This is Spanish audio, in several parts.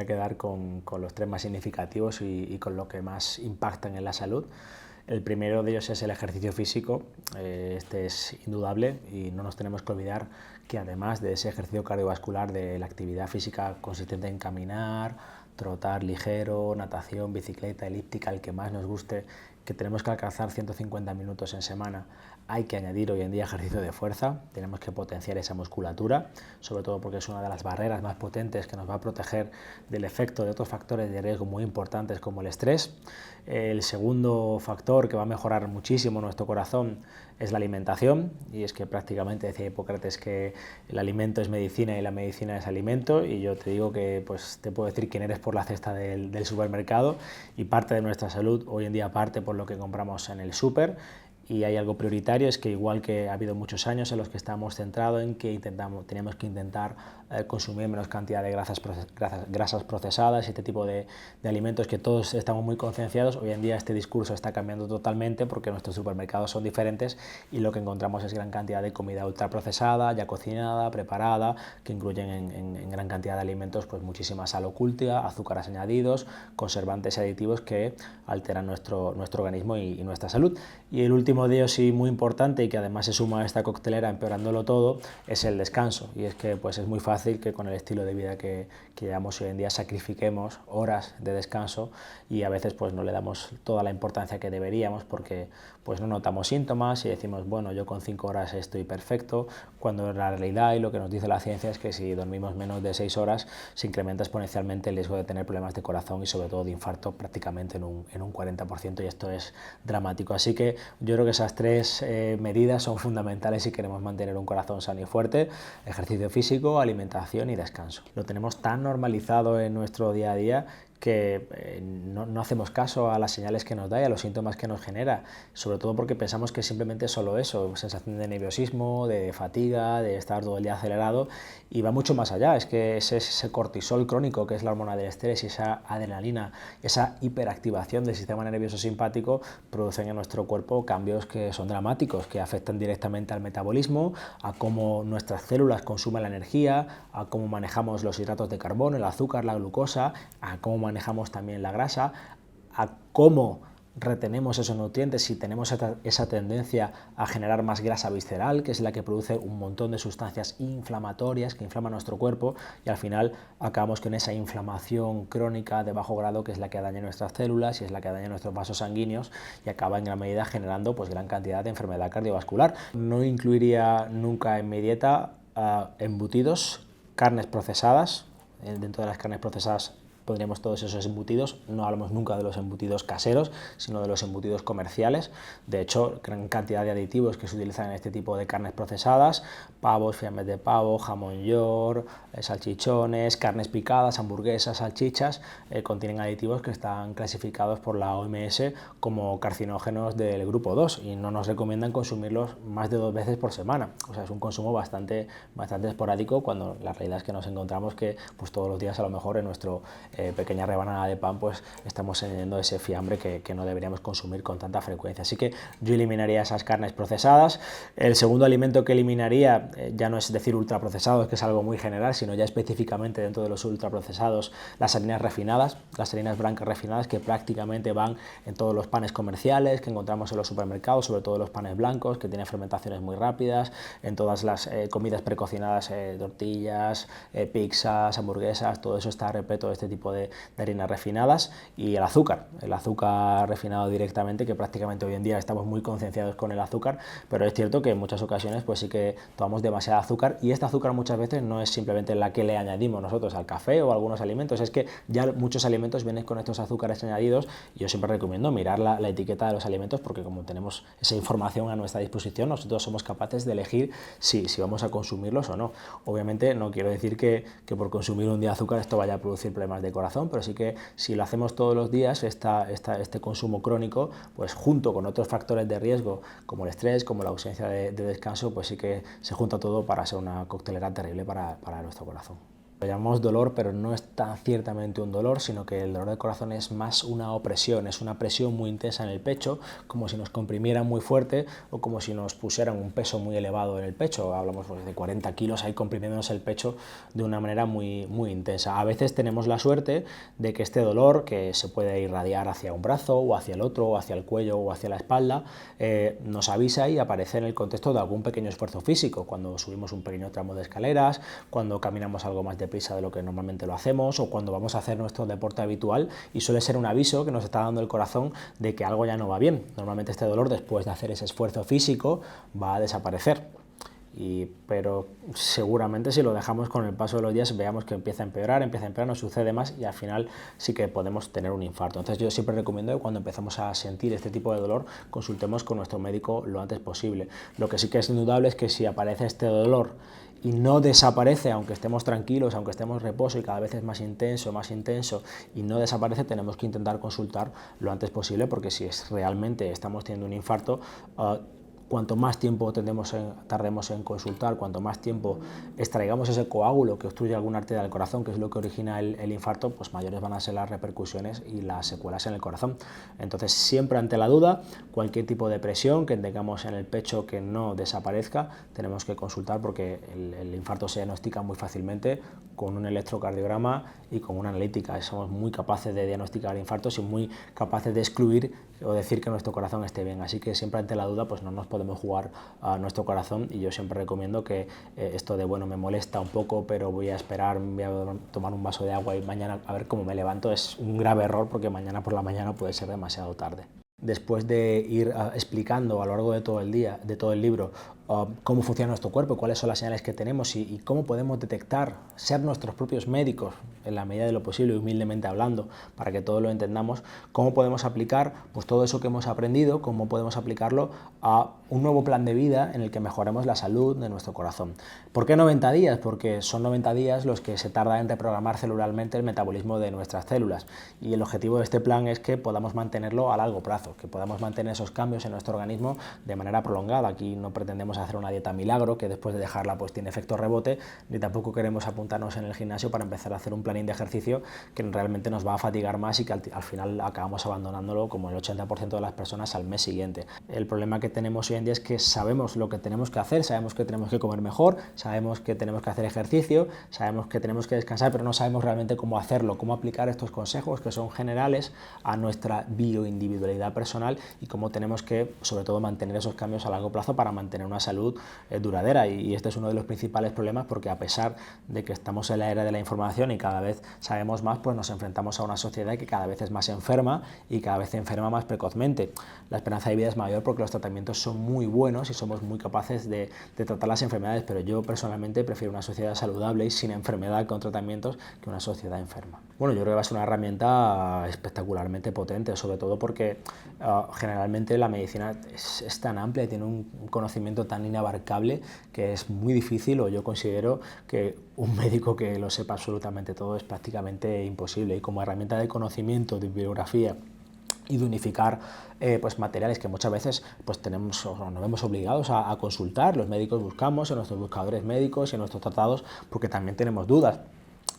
a quedar con los tres más significativos y con lo que más impactan en la salud. El primero de ellos es el ejercicio físico. Este es indudable y no nos tenemos que olvidar que además de ese ejercicio cardiovascular, de la actividad física consistente en caminar, trotar ligero, natación, bicicleta, elíptica, el que más nos guste, que tenemos que alcanzar 150 minutos en semana. Hay que añadir hoy en día ejercicio de fuerza, tenemos que potenciar esa musculatura, sobre todo porque es una de las barreras más potentes que nos va a proteger del efecto de otros factores de riesgo muy importantes como el estrés. El segundo factor que va a mejorar muchísimo nuestro corazón es la alimentación, y es que prácticamente decía Hipócrates que el alimento es medicina y la medicina es alimento, y yo te digo que pues te puedo decir quién eres por la cesta del supermercado, y parte de nuestra salud hoy en día parte por lo que compramos en el súper. Y hay algo prioritario, es que igual que ha habido muchos años en los que estamos centrados en que teníamos que intentar consumir menos cantidad de grasas procesadas y este tipo de alimentos, que todos estamos muy concienciados, hoy en día este discurso está cambiando totalmente porque nuestros supermercados son diferentes y lo que encontramos es gran cantidad de comida ultraprocesada, ya cocinada, preparada, que incluyen en gran cantidad de alimentos pues muchísima sal oculta, azúcares añadidos, conservantes y aditivos que alteran nuestro organismo y nuestra salud. Y el último de ellos, y muy importante, y que además se suma a esta coctelera empeorándolo todo, es el descanso. Y es que pues es muy fácil que con el estilo de vida que llevamos hoy en día sacrifiquemos horas de descanso y a veces pues no le damos toda la importancia que deberíamos porque pues no notamos síntomas y decimos, bueno, yo con 5 horas estoy perfecto, cuando en la realidad y lo que nos dice la ciencia es que si dormimos menos de 6 horas se incrementa exponencialmente el riesgo de tener problemas de corazón y sobre todo de infarto prácticamente en un 40%, y esto es dramático. Así que yo creo que esas tres medidas son fundamentales si queremos mantener un corazón sano y fuerte: ejercicio físico, alimentación y descanso. Lo tenemos tan normalizado en nuestro día a día que no hacemos caso a las señales que nos da y a los síntomas que nos genera, sobre todo porque pensamos que simplemente es solo eso, sensación de nerviosismo, de fatiga, de estar todo el día acelerado, y va mucho más allá. Es que ese cortisol crónico, que es la hormona del estrés, y esa adrenalina, esa hiperactivación del sistema nervioso simpático producen en nuestro cuerpo cambios que son dramáticos, que afectan directamente al metabolismo, a cómo nuestras células consumen la energía, a cómo manejamos los hidratos de carbono, el azúcar, la glucosa, a cómo manejamos también la grasa, a cómo retenemos esos nutrientes si tenemos esa tendencia a generar más grasa visceral, que es la que produce un montón de sustancias inflamatorias que inflaman nuestro cuerpo, y al final acabamos con esa inflamación crónica de bajo grado, que es la que daña nuestras células y es la que daña nuestros vasos sanguíneos y acaba en gran medida generando pues gran cantidad de enfermedad cardiovascular. No incluiría nunca en mi dieta embutidos, carnes procesadas. Dentro de las carnes procesadas pondríamos todos esos embutidos. No hablamos nunca de los embutidos caseros, sino de los embutidos comerciales. De hecho, gran cantidad de aditivos que se utilizan en este tipo de carnes procesadas: pavos, fiambres de pavo, jamón york, salchichones, carnes picadas, hamburguesas, salchichas, contienen aditivos que están clasificados por la OMS como carcinógenos del grupo 2 y no nos recomiendan consumirlos más de 2 veces por semana. O sea, es un consumo bastante esporádico, cuando la realidad es que nos encontramos que pues todos los días a lo mejor en nuestro pequeña rebanada de pan pues estamos añadiendo ese fiambre que no deberíamos consumir con tanta frecuencia. Así que yo eliminaría esas carnes procesadas. El segundo alimento que eliminaría, ya no es decir ultraprocesados, que es algo muy general, sino ya específicamente dentro de los ultraprocesados, las harinas refinadas, las harinas blancas refinadas, que prácticamente van en todos los panes comerciales que encontramos en los supermercados, sobre todo los panes blancos que tienen fermentaciones muy rápidas, en todas las comidas precocinadas, tortillas, pizzas, hamburguesas, todo eso está repleto de este tipo de harinas refinadas. Y el azúcar refinado directamente, que prácticamente hoy en día estamos muy concienciados con el azúcar, pero es cierto que en muchas ocasiones pues sí que tomamos demasiado azúcar, y este azúcar muchas veces no es simplemente la que le añadimos nosotros al café o a algunos alimentos, es que ya muchos alimentos vienen con estos azúcares añadidos, y yo siempre recomiendo mirar la etiqueta de los alimentos, porque como tenemos esa información a nuestra disposición, nosotros somos capaces de elegir si vamos a consumirlos o no. Obviamente no quiero decir que por consumir un día azúcar esto vaya a producir problemas de corazón, pero sí que si lo hacemos todos los días, este consumo crónico, pues junto con otros factores de riesgo como el estrés, como la ausencia de descanso, pues sí que se junta todo para ser una coctelera terrible para nuestro corazón. Lo llamamos dolor, pero no es tan ciertamente un dolor, sino que el dolor del corazón es más una opresión, es una presión muy intensa en el pecho, como si nos comprimieran muy fuerte o como si nos pusieran un peso muy elevado en el pecho. Hablamos pues, de 40 kilos ahí comprimiéndonos el pecho de una manera muy intensa. A veces tenemos la suerte de que este dolor, que se puede irradiar hacia un brazo o hacia el otro, o hacia el cuello o hacia la espalda, nos avisa y aparece en el contexto de algún pequeño esfuerzo físico, cuando subimos un pequeño tramo de escaleras, cuando caminamos algo más deprisa de lo que normalmente lo hacemos o cuando vamos a hacer nuestro deporte habitual, y suele ser un aviso que nos está dando el corazón de que algo ya no va bien. Normalmente este dolor, después de hacer ese esfuerzo físico, va a desaparecer. Pero seguramente si lo dejamos con el paso de los días veamos que empieza a empeorar, nos sucede más y al final sí que podemos tener un infarto. Entonces yo siempre recomiendo que cuando empezamos a sentir este tipo de dolor consultemos con nuestro médico lo antes posible. Lo que sí que es indudable es que si aparece este dolor y no desaparece, aunque estemos tranquilos, aunque estemos en reposo y cada vez es más intenso y no desaparece, tenemos que intentar consultar lo antes posible, porque si realmente estamos teniendo un infarto, cuanto más tiempo tardemos en consultar, cuanto más tiempo extraigamos ese coágulo que obstruye alguna arteria del corazón, que es lo que origina el infarto, pues mayores van a ser las repercusiones y las secuelas en el corazón. Entonces, siempre ante la duda, cualquier tipo de presión que tengamos en el pecho que no desaparezca, tenemos que consultar, porque el infarto se diagnostica muy fácilmente con un electrocardiograma y con una analítica. Somos muy capaces de diagnosticar infartos y muy capaces de excluir o decir que nuestro corazón esté bien. Así que siempre ante la duda, pues no nos podemos jugar a nuestro corazón, y yo siempre recomiendo que esto de, bueno, me molesta un poco, pero voy a esperar, voy a tomar un vaso de agua y mañana a ver cómo me levanto, es un grave error, porque mañana por la mañana puede ser demasiado tarde. Después de ir explicando a lo largo de todo el día, de todo el libro, cómo funciona nuestro cuerpo, cuáles son las señales que tenemos y cómo podemos detectar, ser nuestros propios médicos en la medida de lo posible, humildemente hablando, para que todos lo entendamos, cómo podemos aplicar pues, todo eso que hemos aprendido, cómo podemos aplicarlo a un nuevo plan de vida en el que mejoremos la salud de nuestro corazón. ¿Por qué 90 días? Porque son 90 días los que se tarda en reprogramar celularmente el metabolismo de nuestras células, y el objetivo de este plan es que podamos mantenerlo a largo plazo, que podamos mantener esos cambios en nuestro organismo de manera prolongada. Aquí no pretendemos hacer una dieta milagro que después de dejarla pues tiene efecto rebote, ni tampoco queremos apuntarnos en el gimnasio para empezar a hacer un planning de ejercicio que realmente nos va a fatigar más y que al final acabamos abandonándolo, como el 80% de las personas, al mes siguiente. El problema que tenemos hoy en día es que sabemos lo que tenemos que hacer, sabemos que tenemos que comer mejor, sabemos que tenemos que hacer ejercicio, sabemos que tenemos que descansar, pero no sabemos realmente cómo hacerlo, cómo aplicar estos consejos que son generales a nuestra bioindividualidad personal y cómo tenemos que, sobre todo, mantener esos cambios a largo plazo para mantener una salud duradera. Y este es uno de los principales problemas, porque a pesar de que estamos en la era de la información y cada vez sabemos más, pues nos enfrentamos a una sociedad que cada vez es más enferma y cada vez enferma más precozmente. La esperanza de vida es mayor porque los tratamientos son muy buenos y somos muy capaces de tratar las enfermedades, pero yo personalmente prefiero una sociedad saludable y sin enfermedad con tratamientos que una sociedad enferma. Bueno, yo creo que va a ser una herramienta espectacularmente potente, sobre todo porque generalmente la medicina es tan amplia y tiene un conocimiento tan inabarcable que es muy difícil, o yo considero que un médico que lo sepa absolutamente todo es prácticamente imposible. Y como herramienta de conocimiento, de bibliografía y de unificar pues materiales que muchas veces pues tenemos o nos vemos obligados a consultar, los médicos buscamos en nuestros buscadores médicos y en nuestros tratados porque también tenemos dudas.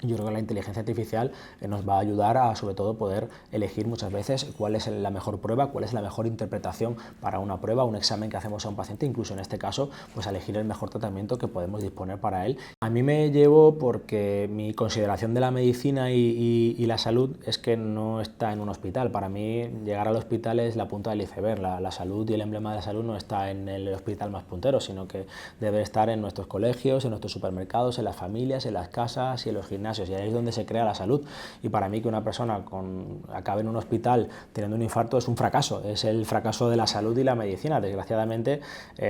Yo creo que la inteligencia artificial nos va a ayudar a, sobre todo, poder elegir muchas veces cuál es la mejor prueba, cuál es la mejor interpretación para una prueba, un examen que hacemos a un paciente, incluso en este caso, pues elegir el mejor tratamiento que podemos disponer para él. A mí me llevo porque mi consideración de la medicina y la salud es que no está en un hospital. Para mí, llegar al hospital es la punta del iceberg. La salud y el emblema de la salud no está en el hospital más puntero, sino que debe estar en nuestros colegios, en nuestros supermercados, en las familias, en las casas y en los gimnasios. Y ahí es donde se crea la salud. Y para mí que una persona acabe en un hospital teniendo un infarto es un fracaso, es el fracaso de la salud y la medicina. Desgraciadamente,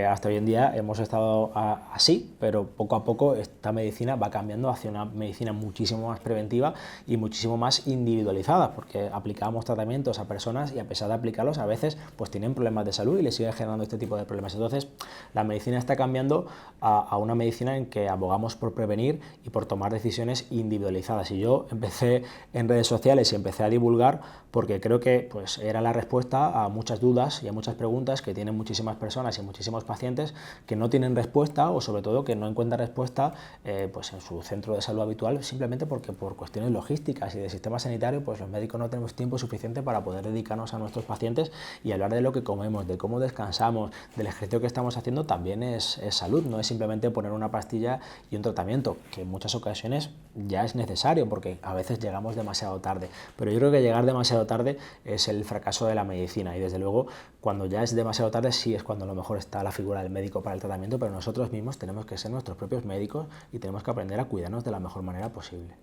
hasta hoy en día hemos estado así, pero poco a poco esta medicina va cambiando hacia una medicina muchísimo más preventiva y muchísimo más individualizada, porque aplicamos tratamientos a personas y a pesar de aplicarlos a veces pues tienen problemas de salud y les sigue generando este tipo de problemas. Entonces la medicina está cambiando a una medicina en que abogamos por prevenir y por tomar decisiones individuales individualizadas. Y yo empecé en redes sociales y empecé a divulgar porque creo que pues, era la respuesta a muchas dudas y a muchas preguntas que tienen muchísimas personas y muchísimos pacientes que no tienen respuesta, o sobre todo que no encuentran respuesta pues en su centro de salud habitual, simplemente porque por cuestiones logísticas y de sistema sanitario pues los médicos no tenemos tiempo suficiente para poder dedicarnos a nuestros pacientes, y hablar de lo que comemos, de cómo descansamos, del ejercicio que estamos haciendo también es salud, no es simplemente poner una pastilla y un tratamiento, que en muchas ocasiones ya es necesario porque a veces llegamos demasiado tarde, pero yo creo que llegar demasiado tarde es el fracaso de la medicina, y desde luego cuando ya es demasiado tarde sí es cuando a lo mejor está la figura del médico para el tratamiento, pero nosotros mismos tenemos que ser nuestros propios médicos y tenemos que aprender a cuidarnos de la mejor manera posible.